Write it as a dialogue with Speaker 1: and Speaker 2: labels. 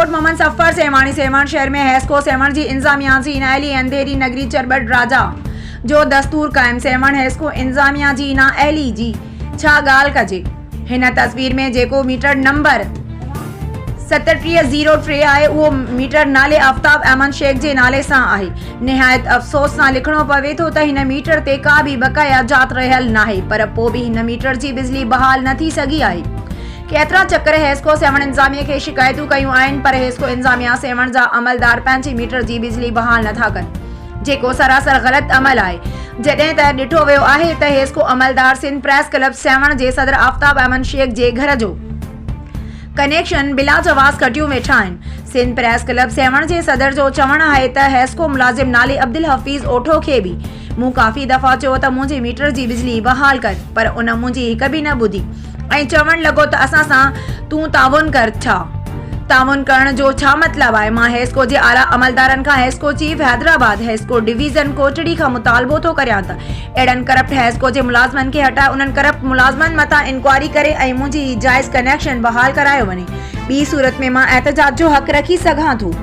Speaker 1: Report Mohammad सफ़र सेमाणी सेमण शहर में हेस्को सेमण जी इंतजामिया जी नाअहली अंधेरी नगरी चरबट राजा जो दस्तूर कायम सेमण हेस्को इंतजामिया जी नाअहली जी छा ॻाल्हि कजे। हिन तस्वीर में जेको मीटर नंबर 3703 आहे उहो मीटर नाले आफ्ताब अहमद शेख जे नाले सां आहे। निहायत अफ़सोस सां लिखणो पवे थो त हिन मीटर ते का बि बक़ाया जात रहियल नाहे, पर पोइ बि हिन मीटर जी बिजली बहाल न थी सघी आहे। केतिरा चकर हेस्को सेमण इंतजामिया खे शिकायतूं कयूं आहिनि, पर हेस्को इंतजामिया सेमण जा अमलदार पंहिंजी मीटर जी बिजली बहाल नथा कनि, जेको सरासर ग़लत अमल आहे। जॾहिं त ॾिठो वियो आहे त हेस्को अमलदार सिंध प्रेस क्लब सेमण जे सदर आफ्ताब अहमद शेख जे घर जो कनेक्शन बिला जवाज़ कटियूं वेठा आहिनि। सिंध प्रेस क्लब सेमण जे सदर जो चवणु आहे त हेस्को मुलाज़िम नाले अब्दुल हफ़ीज़ ओठो खे बि मूं काफ़ी दफ़ा चयो त मुंहिंजे मीटर जी बिजली बहाल कर, पर उन मुंहिंजी हिक बि न ॿुधी ऐं चवणु लॻो त असां सां तूं ताउन कर। छा ताउन करण जो छा मतिलबु आहे? मां हेस्को जे आला अमलदारनि खां HESCO chief Hyderabad HESCO division Kotri खां मुतालबो थो करियां त अहिड़नि करप्ट हेस्को जे मुलाज़मनि खे हटाए उन्हनि करप्ट मुलाज़मनि मथां इंक्वायरी करे ऐं मुंहिंजी जाइज़ कनेक्शन बहाल करायो वञे। ॿी सूरत में मां एहतजाज जो हक़ रखी सघां थो।